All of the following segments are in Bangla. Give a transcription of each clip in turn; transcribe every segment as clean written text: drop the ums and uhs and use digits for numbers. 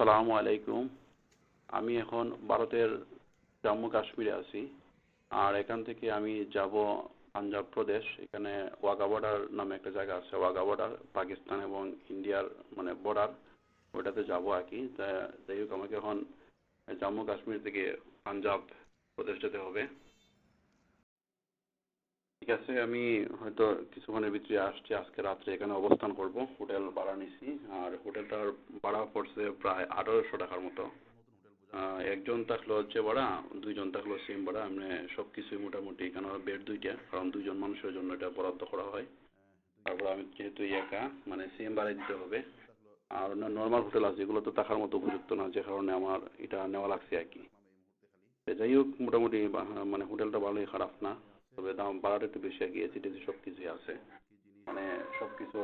আসসালামু আলাইকুম। আমি এখন ভারতের জম্মু কাশ্মীরে আছি। আর এখান থেকে আমি যাব পাঞ্জাব প্রদেশ। এখানে ওয়াঘা বর্ডার নামে একটা জায়গা আছে, ওয়াঘা বর্ডার পাকিস্তান এবং ইন্ডিয়ার বর্ডার, ওইটাতে যাব আর কি। যাই হোক, আমাকে এখন জম্মু কাশ্মীর থেকে পাঞ্জাব প্রদেশ যেতে হবে। ঠিক আছে, আমি হয়তো কিছুক্ষণের ভিতরে আসছি। আজকে রাত্রে এখানে অবস্থান করব, হোটেল ভাড়া নিছি। আর হোটেলটার ভাড়া পড়ছে প্রায় 1800 টাকার মতো। একজন থাকলো হচ্ছে ভাড়া, দুইজন থাকলো সেম ভাড়া। সব কিছুই মোটামুটি, এখানে বেড দুইটা, কারণ দুইজন মানুষের জন্য এটা বরাদ্দ করা হয়। তারপর আমি যেহেতু একা, সেম ভাড়াই দিতে হবে। আর নর্মাল হোটেল আছে, এগুলো তো থাকার মতো উপযুক্ত না, যে কারণে আমার এটা নেওয়া লাগছে আর কি। যাই হোক, মোটামুটি হোটেলটা ভালোই, খারাপ না। তবে দাম ভাড়াটা একটু বেশি আর কি। এসি টেসি সব কিছুই আছে, সব কিছু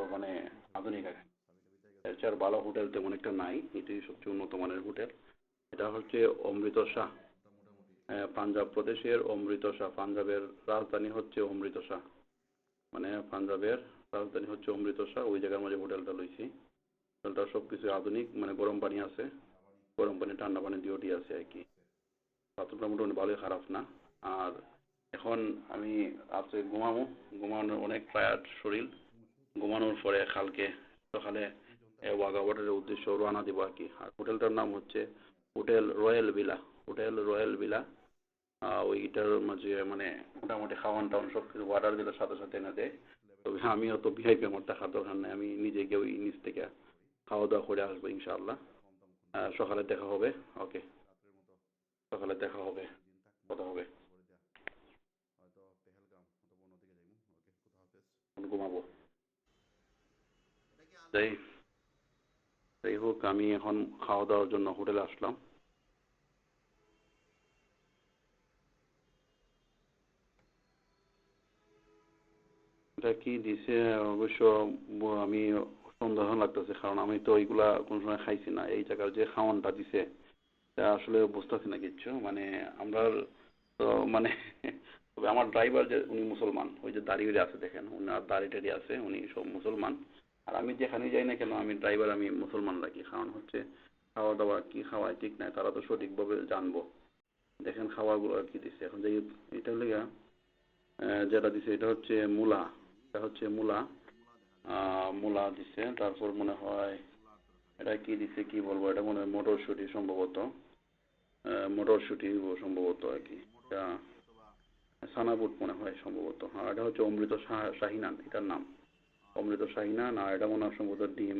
আধুনিক আর কি। এর চেয়ে আর ভালো হোটেল তেমন একটা নাই, এটাই সবচেয়ে উন্নত মানের হোটেল। এটা হচ্ছে অমৃতসর শাহ, পাঞ্জাব প্রদেশের অমৃতসর। পাঞ্জাবের রাজধানী হচ্ছে অমৃতসর, পাঞ্জাবের রাজধানী হচ্ছে অমৃতসর। ওই জায়গার মধ্যে হোটেলটা লইছি। হোটেলটা সব কিছু আধুনিক, গরম পানি আছে, গরম পানি ঠান্ডা পানি ডিওটি আছে আর কি। বাথরুমটা মোটামুটি ভালোই, খারাপ না। আর এখন আমি রাত্রে ঘুমাবো। ঘুমানোর অনেক টায়ার্ড শরীর। ঘুমানোর পরে কালকে সকালে ওয়াঘা বর্ডারের উদ্দেশ্যে রওনা দিব আর কি। আর হোটেলটার নাম হচ্ছে hotel royal villa. Hotel royal villa. ওইটার মাঝে মোটামুটি খাওয়ান টাওয়ান সব কিছু অর্ডার দিলে সাথে সাথে এনে দেয়। তবে আমি অত ভিআইপি আমার টাকার দরকার নেই, আমি নিজে গিয়ে ওই নিচ থেকে খাওয়া দাওয়া করে আসবো ইনশাআল্লাহ। সকালে দেখা হবে। ওকে, সকালে দেখা হবে, কথা হবে। ঘুমাবো। যাই যাই হোক, আমি এখন খাওয়া দাওয়ার জন্য হোটেলে আসলাম। এটা কি দিছে অবশ্য আমি সন্দেহ লাগতেছে, কারণ আমি তো ওইগুলা কোন সময় খাইছি না। এই জায়গার যে খাওয়ানটা দিছে তা আসলে বুঝতেছি না কিচ্ছু। আমরা তো তবে আমার ড্রাইভার যে উনি মুসলমান, ওই যে দাঁড়িয়ে আছে দেখেন, উনার দাড়ি টাড়ি আছে, উনি সব মুসলমান। আর আমি যেখানে যাই না কেন, আমি ড্রাইভার, আমি মুসলমান রাখি। কারণ হচ্ছে খাওয়া দাওয়া কি খাওয়ায় ঠিক নাই, তারা তো সঠিকভাবে জানবো। দেখেন খাওয়াগুলো আর কি দিচ্ছে এখন। যে এটা হলে যেটা দিছে এটা হচ্ছে মূলা। এটা হচ্ছে মূলা। মূলা দিছে। তারপর মনে হয় এটা কি দিছে কি বলবো, এটা মনে হয় মটরশুঁটি সম্ভবত। মটরশুঁটি সম্ভবত আর কি। এটা সানাবুট মনে হয় সম্ভবত। হ্যাঁ, এটা হচ্ছে অমৃত শাহিনান এটার নাম। অমৃত শাহিনান। আর এটা মনে হয় সম্ভবত ডিম,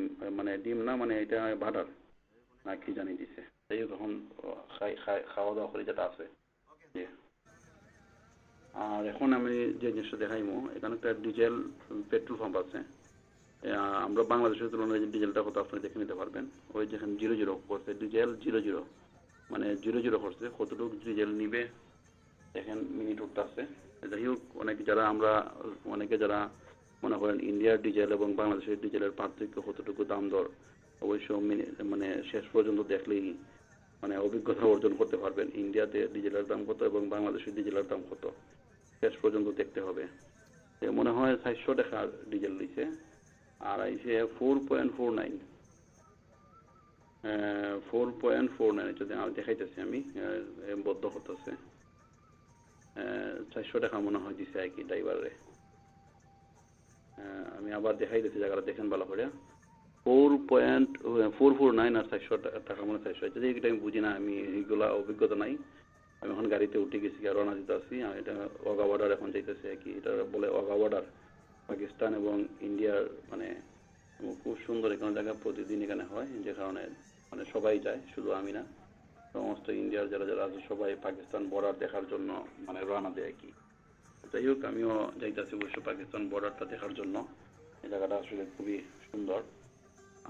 ডিম না, এটা বাটার না কি জানি দিছে। যাই হোক, এখন খাওয়া দাওয়া করে যেটা আছে। জি। আর এখন আমি যে জিনিসটা দেখাইমো, এখানে একটা ডিজেল পেট্রোল পাম্প আছে। আমরা বাংলাদেশের তুলনায় যে ডিজেলটা কত আপনি দেখে নিতে পারবেন। ওই যেখানে 00 করছে ডিজেল, 00 00 করছে, কতটুকু ডিজেল নিবে দেখেন, মিনিট উঠতেছে। যাই হোক, অনেকে যারা মনে করেন ইন্ডিয়ার ডিজেল এবং বাংলাদেশের ডিজেলের পার্থক্য কতটুকু দাম দর, অবশ্য শেষ পর্যন্ত দেখলেই অভিজ্ঞতা অর্জন করতে পারবেন। ইন্ডিয়াতে ডিজেলের দাম কত এবং বাংলাদেশের ডিজেলের দাম কত, শেষ পর্যন্ত দেখতে হবে। মনে হয় 400 টাকার ডিজেল দিছে। আর আইসে 4.49। 4.49 যদি দেখাইতেছি আমি, বদ্ধ করতেছে। 400 টাকা মনে হয় দিছে আর কি ড্রাইভারে। আমি আবার দেখাইতেছি জায়গাটা, দেখেন ভালো করে। 4.449 আর 400 টাকা, 400 যদি এটা আমি বুঝি না, আমি এইগুলা অভিজ্ঞতা নাই। আমি এখন গাড়িতে উঠে গেছি আর রওনা দিতে আসছি। এটা ওয়াঘা বর্ডার এখন যাইতেছে আর কি। এটা বলে ওয়াঘা বর্ডার, পাকিস্তান এবং ইন্ডিয়ার। খুব সুন্দর এখানে জায়গা, প্রতিদিন এখানে হয়, যে কারণে সবাই যায়, শুধু আমি না। সমস্ত ইন্ডিয়ার যারা যারা আছে সবাই পাকিস্তান বর্ডার দেখার জন্য রওনা দেয় আর কি। যাই হোক, আমিও যাইতেছি অবশ্য পাকিস্তান বর্ডারটা দেখার জন্য। এই জায়গাটা আসলে খুবই সুন্দর।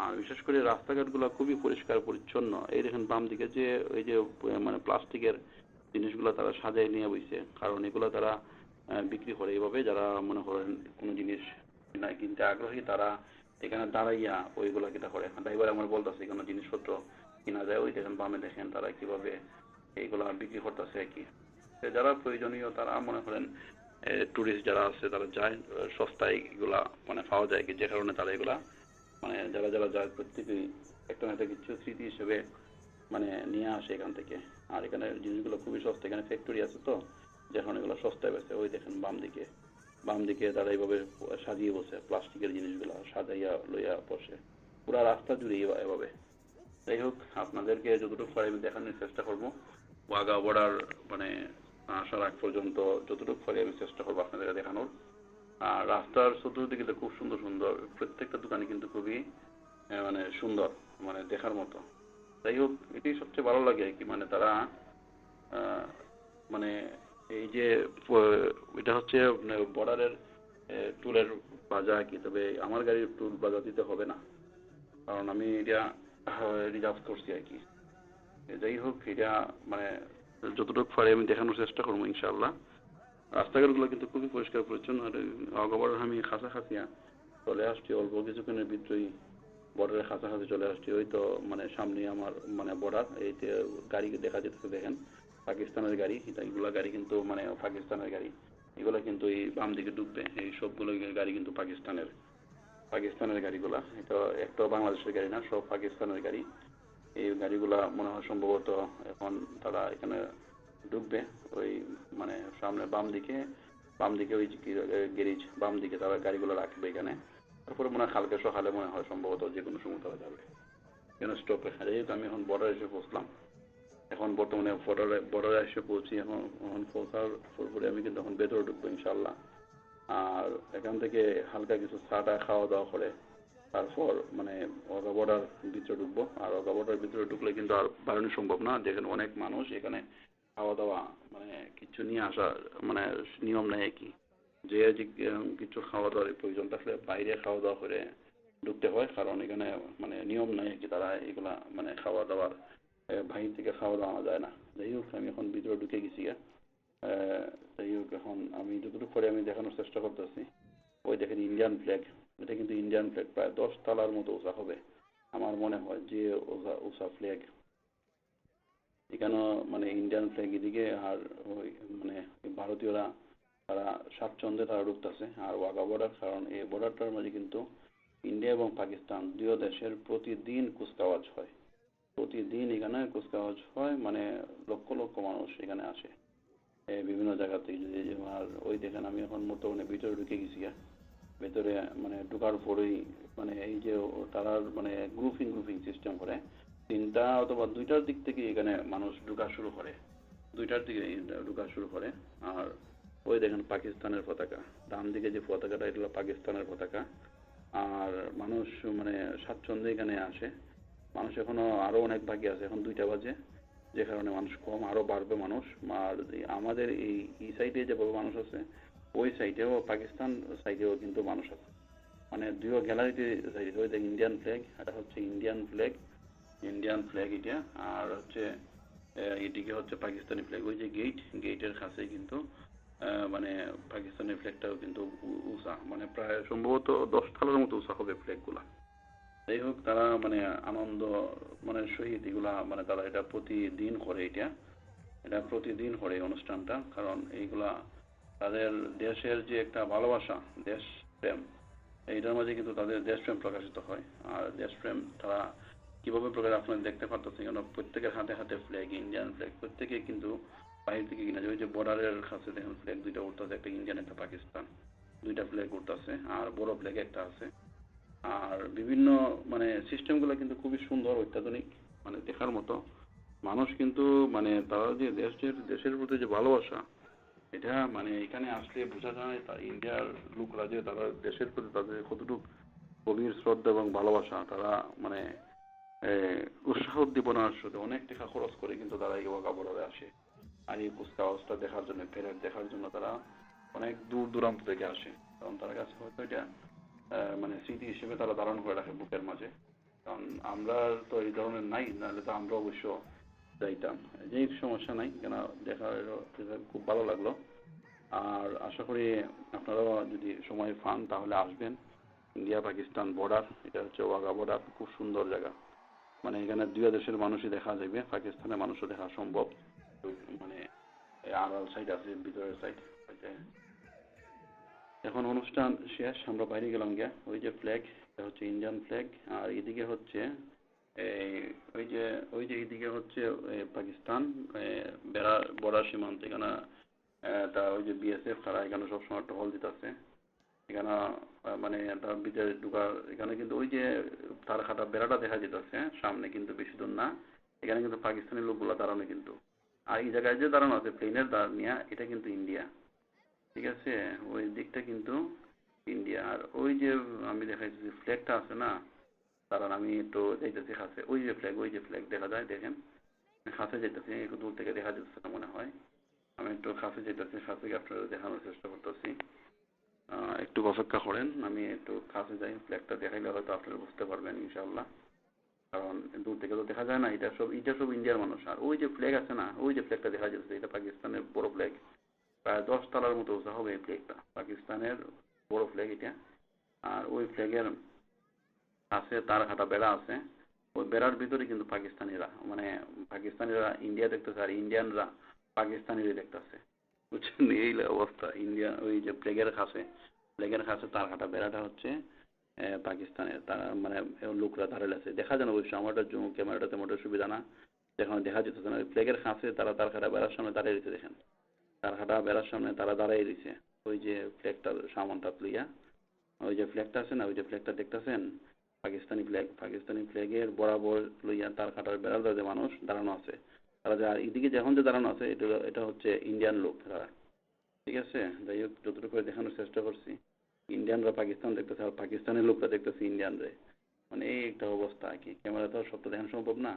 আর বিশেষ করে রাস্তাঘাটগুলো খুবই পরিষ্কার পরিচ্ছন্ন। এই দেখেন বাম দিকে যে ওই যে প্লাস্টিকের জিনিসগুলো তারা সাজায় নিয়ে বইছে, কারণ এগুলো তারা বিক্রি করে এইভাবে। যারা মনে করেন কোনো জিনিস কিনতে আগ্রহী, তারা এখানে দাঁড়াইয়া ওইগুলো কিনা করে। ড্রাইভার আমার বলতেছে কোনো জিনিসপত্র কিনা যায়, ওই দেখেন বামে দেখেন তারা কিভাবে এইগুলা বিক্রি করতেছে আর কি। যারা প্রয়োজনীয় তারা মনে করেন ট্যুরিস্ট যারা আছে তারা যায়, সস্তায় এগুলা পাওয়া যায় কি, যে কারণে তারা এগুলা যারা যারা যায় প্রত্যেকেই একটা না একটা কিছু স্মৃতি হিসেবে মানে নিয়ে আসে এখান থেকে। আর এখানে জিনিসগুলো খুবই সস্তা, এখানে ফ্যাক্টরি আছে তো, যখন এগুলো সস্তায় বেচে। ওই দেখেন বাম দিকে তারা এইভাবে সাজিয়ে বসে প্লাস্টিকের জিনিসগুলো সাজাইয়া লইয়া বসে পুরা রাস্তা জুড়ে এভাবে। যাই হোক, আপনাদেরকে যতটুকু পারি আমি দেখানোর চেষ্টা করব ওয়াঘা বর্ডার মানে আসার আগ পর্যন্ত, যতটুকু পারি আমি চেষ্টা করবো আপনাদেরকে দেখানোর। আর রাস্তার চতুর্দিকে তো খুব সুন্দর সুন্দর, প্রত্যেকটা দোকানে কিন্তু খুবই মানে সুন্দর, মানে দেখার মতো। যাই হোক, এটাই সবচেয়ে ভালো লাগে আর কি, মানে তারা আহ, মানে এই যে এটা হচ্ছে বর্ডারের টুলের বাজা কি, তবে আমার গাড়ির টুল বাজা দিতে হবে না, কারণ আমি এটা রিজার্ভ করছি আর কি। যাই হোক, এটা মানে যতটুকু পারি আমি দেখানোর চেষ্টা করবো ইনশাআল্লাহ। রাস্তাঘাটগুলো কিন্তু খুবই পরিষ্কার পরিচ্ছন্ন। আর অগবর আমি কাছাকাছি চলে আসছি, অল্প কিছুক্ষণের ভিতরেই বর্ডারের কাছাকাছি চলে আসছি। ওই তো মানে সামনে আমার মানে বর্ডার, এই যে গাড়ি দেখা যেতেছে দেখেন, পাকিস্তানের গাড়ি। এগুলা গাড়ি কিন্তু মানে পাকিস্তানের গাড়ি, এগুলো কিন্তু এই বাম দিকে ঢুকবে, এই সবগুলো গাড়ি কিন্তু পাকিস্তানের গাড়িগুলা। এটা একটা বাংলাদেশের গাড়ি না, সব পাকিস্তানের গাড়ি। এই গাড়িগুলা মনে হয় সম্ভবত এখন তারা এখানে ঢুকবে। ওই মানে সামনে বাম দিকে ওই গ্যারেজ, বাম দিকে তারা গাড়িগুলো রাখবে এখানে। তারপরে মনে হয় কালকে সকালে মনে হয় সম্ভবত যে কোনো সময় তারা যাবে কেন স্টপে। যেহেতু আমি এখন বর্ডারে এসে পৌঁছলাম, এখন বর্তমানে বর্ডারে এসে পৌঁছি। এখন এখন পৌঁছার পরে আমি কিন্তু এখন ভেতরে ঢুকবো ইনশাল্লাহ। আর এখান থেকে হালকা কিছু চা খাওয়া দাওয়া করে তারপর মানে ওয়াঘা বর্ডার ভিতরে ঢুকবো। আর ওয়াঘা বর্ডার ভিতরে ঢুকলে কিন্তু আর বাড়ানো সম্ভব না, যেখানে অনেক মানুষ, এখানে খাওয়া দাওয়া মানে কিছু নিয়ে আসা মানে নিয়ম নেই আর কি। যে কিছু খাওয়া দাওয়ার প্রয়োজন থাকলে বাইরে খাওয়া দাওয়া করে ঢুকতে হয়, কারণ এখানে মানে নিয়ম নাই আর কি, তারা এগুলা মানে খাওয়া দাওয়ার বাহির থেকে খাওয়া দাওয়া আনা যায় না। যাই হোক, আমি এখন ভিতরে ঢুকে গেছি গা। যাই হোক, এখন আমি যতটুকু পরে আমি দেখানোর চেষ্টা করতেছি। ওই দেখেন ইন্ডিয়ান ফ্ল্যাগ, এটা কিন্তু ইন্ডিয়ান ফ্ল্যাগ, প্রায় 10 তলার মতো উঁচা হবে আমার মনে হয়, যে উঁচা ফ্ল্যাগ। এখানেও মানে ইন্ডিয়ান ফ্ল্যাগ এদিকে, আর ওই মানে ভারতীয়রা তারা স্বাচ্ছন্দ্যে তারা ঢুকতেছে। আর ওয়াঘা বর্ডার, কারণ এই বর্ডারটার মাঝে কিন্তু ইন্ডিয়া এবং পাকিস্তান দুই দেশের প্রতিদিন কুচকাওয়াজ হয়। প্রতিদিন এখানে কুচকাওয়াজ হয়, মানে লক্ষ লক্ষ মানুষ এখানে আসে বিভিন্ন জায়গা থেকে। যদি আর ওই দেখেন আমি এখন বর্তমানে ভিতরে ঢুকে গেছি। ভেতরে মানে ঢোকার পরেই মানে এই যে তারার মানে গ্রুপিং সিস্টেম করে, 3টা অথবা 2টার দিক থেকে এখানে মানুষ ঢোকা শুরু করে, 2টার দিকে ঢোকা শুরু করে। আর ওই দেখেন পাকিস্তানের পতাকা, ডান দিকে যে পতাকাটা এটা হলো পাকিস্তানের পতাকা। আর মানুষ মানে স্বাচ্ছন্দ্যে এখানে আসে। মানুষ এখনো আরো অনেক বাকি আছে, এখন 2টা বাজে, যে কারণে মানুষ কম, আরো বাড়বে মানুষ। আর আমাদের এই সাইডে যেভাবে মানুষ আছে, ওই সাইডেও পাকিস্তান সাইডেও কিন্তু মানুষ আছে, মানে দুইও গ্যালারিতে সাইডে। ওই দেখ ইন্ডিয়ান ফ্ল্যাগ, এটা হচ্ছে ইন্ডিয়ান ফ্ল্যাগ এটা। আর হচ্ছে এদিকে হচ্ছে পাকিস্তানি ফ্ল্যাগ। ওই যে গেটের কাছে কিন্তু মানে পাকিস্তানি ফ্ল্যাগটাও কিন্তু উঁচা, মানে প্রায় সম্ভবত 10 তলার মতো উঁচা হবে ফ্ল্যাগগুলা। যাই হোক, তারা মানে আনন্দ মানে সহিত এগুলা মানে তারা এটা প্রতিদিন করে, এটা প্রতিদিন করে এই অনুষ্ঠানটা, কারণ এইগুলা তাদের দেশের যে একটা ভালোবাসা, দেশপ্রেম, এইটার মাঝে কিন্তু তাদের দেশপ্রেম প্রকাশিত হয়। আর দেশপ্রেম তারা কিভাবে প্রকাশ আপনারা দেখতে পারতেছেন, কেন প্রত্যেকের হাতে হাতে ফ্ল্যাগ, ইন্ডিয়ান ফ্ল্যাগ। প্রত্যেকে কিন্তু বাইরে থেকে কিনা, ওই যে বর্ডারের কাছে দেখেন ফ্ল্যাগ 2টা উঠতেছে, একটা ইন্ডিয়ান একটা পাকিস্তান, 2টা ফ্ল্যাগ উঠতেছে, আর বড় ফ্ল্যাগ একটা আছে। আর বিভিন্ন মানে সিস্টেমগুলো কিন্তু খুবই সুন্দর, অত্যাধুনিক, মানে দেখার মতো। মানুষ কিন্তু মানে তারা যে দেশের প্রতি যে ভালোবাসা, এটা মানে এখানে আসলে বোঝা যায় তার ইন্ডিয়ার লোকরা যে তারা দেশের প্রতি তাদের কতটুকু গভীর শ্রদ্ধা এবং ভালোবাসা। তারা মানে উৎসাহ উদ্দীপনার সাথে অনেক টাকা খরচ করে কিন্তু তারা এই ওয়াঘা বর্ডারে আসে। আর এই কুচকাওয়াজটা দেখার জন্য, প্যারেড দেখার জন্য তারা অনেক দূর দূরান্ত থেকে আসে, কারণ তার কাছে হয়তো এটা মানে স্মৃতি হিসেবে তারা ধারণ করে রাখে বুকের মাঝে। কারণ আমরা তো এই ধরনের নাই, নাহলে তো আমরা অবশ্য যাইতাম। যে সমস্যা নাই, কেন দেখার খুব ভালো লাগলো। আর আশা করি আপনারাও যদি সময় পান তাহলে আসবেন। ইন্ডিয়া পাকিস্তান বর্ডার, এটা হচ্ছে ওয়াঘা বর্ডার, খুব সুন্দর জায়গা। মানে এখানে 2 দেশের মানুষই দেখা যাবে, পাকিস্তানের মানুষও দেখা সম্ভব। মানে আড়াল সাইড আছে, ভিতরের সাইড। এখন অনুষ্ঠান শেষ, আমরা বাইরে গেলাম গিয়া। ওই যে ফ্ল্যাগ, এটা হচ্ছে ইন্ডিয়ান ফ্ল্যাগ। আর এদিকে হচ্ছে এই ওই যে এইদিকে হচ্ছে পাকিস্তান, বেড়া বর্ডার সীমান্ত এখানে তা ওই যে বিএসএফ তারা এখানে সবসময় টহল দিতেছে এখানে। মানে তার ভিতরে ঢুকার এখানে কিন্তু ওই যে তার খাটা বেড়াটা দেখা যেতেছে সামনে, কিন্তু বেশি দূর না। এখানে কিন্তু পাকিস্তানি লোকগুলো দাঁড়ানো কিন্তু। আর এই জায়গায় যে দাঁড়ানো আছে প্লেনের দাঁড়িয়ে, এটা কিন্তু ইন্ডিয়া। ঠিক আছে, ওই দিকটা কিন্তু ইন্ডিয়া। আর ওই যে আমি দেখাইছি ফ্ল্যাগটা আছে না, কারণ আমি একটু যাইতেছি কাছে, ওই যে ফ্ল্যাগ দেখা যায় দেখেন, কাছে যেতেছি, একটু দূর থেকে দেখা যাচ্ছে না মনে হয়। আমি একটু কাছে যেতেছি, কাছে গিয়ে আপনাদের দেখানোর চেষ্টা করতেছি। একটু অপেক্ষা করেন, আমি একটু কাছে যাই, ফ্ল্যাগটা দেখাইলে হয়তো আপনারা বুঝতে পারবেন ইনশাআল্লাহ। কারণ দূর থেকে তো দেখা যায় না, এটা সব ইন্ডিয়ার মানুষ। আর ওই যে ফ্ল্যাগ আছে না, ওই যে ফ্ল্যাগটা দেখা যাচ্ছে, এটা পাকিস্তানের বড় ফ্ল্যাগ। প্রায় 10 তলার মতো উঁচা হবে এই ফ্ল্যাগটা, পাকিস্তানের বড় ফ্ল্যাগ এটা। আর ওই ফ্ল্যাগের আছে তার হাঁটা বেড়া আছে, ওই বেড়ার ভিতরে কিন্তু পাকিস্তানিরা, মানে পাকিস্তানিরা ইন্ডিয়া দেখতেছে, আর ইন্ডিয়ানরা পাকিস্তানিরা দেখতেছে। বুঝছেন, এই অবস্থা। ইন্ডিয়া ওই যে ফ্ল্যাগের কাছে তার হাঁটা বেড়াটা হচ্ছে পাকিস্তানের। তারা মানে লোকরা দাঁড়ালে আছে, দেখা যায় না অবশ্যই, আমারটা জুম ক্যামেরাটাতে মোটের সুবিধা না, দেখা যেতেছে না। ওই ফ্ল্যাগের কাছে তারা তার হাঁটা বেড়ার সামনে দাঁড়িয়ে রয়েছে, দেখেন তার হাঁটা বেড়ার সামনে তারা দাঁড়িয়ে রয়েছে। ওই যে ফ্ল্যাগটার সামানটা লইয়া, ওই যে ফ্ল্যাগটা আছে না, ওই যে ফ্ল্যাগটা দেখতেছেন, পাকিস্তানি ফ্ল্যাগের বরাবর লইয়া তার কাটার বেড়ার যে মানুষ দাঁড়ানো আছে, তারা যে আর এদিকে যখন যে দাঁড়ানো আছে, এটা হচ্ছে ইন্ডিয়ান লোক তারা। ঠিক আছে, যাই হোক যতটুকু করে দেখানোর চেষ্টা করছি। ইন্ডিয়ানরা পাকিস্তান দেখতেছে, আর পাকিস্তানের লোকরা দেখতেছে ইন্ডিয়ানরে। মানে এই একটা অবস্থা আর কি, ক্যামেরা তো সত্য দেখানো সম্ভব না।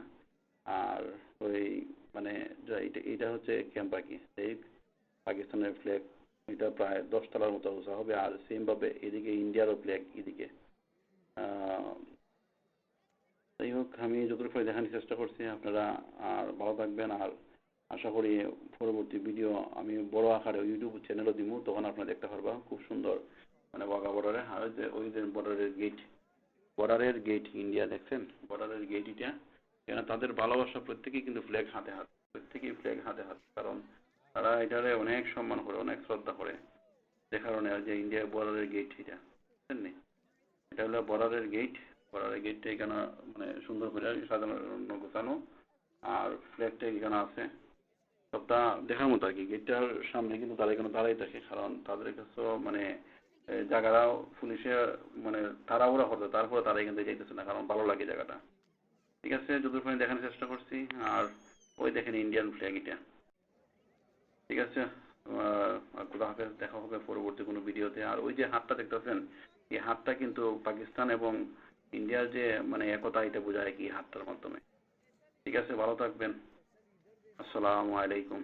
আর ওই মানে এইটা হচ্ছে ক্যাম্প আর কি, এই পাকিস্তানের ফ্ল্যাগ। এটা প্রায় 10 তলার মতো উঁচা হবে। আর সেম ভাবে এদিকে ইন্ডিয়ারও ফ্ল্যাগ এদিকে। আহ, যাই হোক, আমি যতটুকু দেখানোর চেষ্টা করছি। আপনারা আর ভালো থাকবেন। আর আশা করি পরবর্তী ভিডিও আমি বড় আকারে ইউটিউব চ্যানেলও দিব, তখন আপনারা দেখতে পারবা খুব সুন্দর। মানে বাঘা বর্ডারে, আর ওই যে বর্ডারের গেট ইন্ডিয়া দেখছেন, বর্ডারের গেট এটা। এখানে তাদের ভালোবাসা, প্রত্যেকেই কিন্তু ফ্ল্যাগ হাতে হাত, প্রত্যেকেই ফ্ল্যাগ হাতে হাত। কারণ তারা এটারে অনেক সম্মান করে, অনেক শ্রদ্ধা করে। যে কারণে যে ইন্ডিয়া বর্ডারের গেট এটা, বুঝছেন নি? এটা হলো বর্ডারের গেটটা এখানে মানে সুন্দর করে সাজানো গোছানো। আর ফ্ল্যাগটা এখানে আছে, সবটা দেখার মতো আর কি। গেটটার সামনে কিন্তু তারা এখানে দাঁড়াই থাকে, কারণ তাদের কাছে মানে জায়গাটাও পুলিশে মানে তাড়াহুড়া করতে, তারপরে তারা এখান থেকে যাইতেছে না, কারণ ভালো লাগে জায়গাটা। ঠিক আছে, যতটুকু আমি দেখানোর চেষ্টা করছি। আর ওই দেখেন ইন্ডিয়ান ফ্ল্যাগ এটা। ঠিক আছে, খোদা হাফেজ, দেখা হবে পরবর্তী কোনো ভিডিওতে। আর ওই যে হাতটা দেখতেছেন, এই হাতটা কিন্তু পাকিস্তান এবং ইন্ডিয়ার যে মানে একতা, এটা বোঝায় কি হাতটার মাধ্যমে। ঠিক আছে, ভালো থাকবেন। আসসালামু আলাইকুম।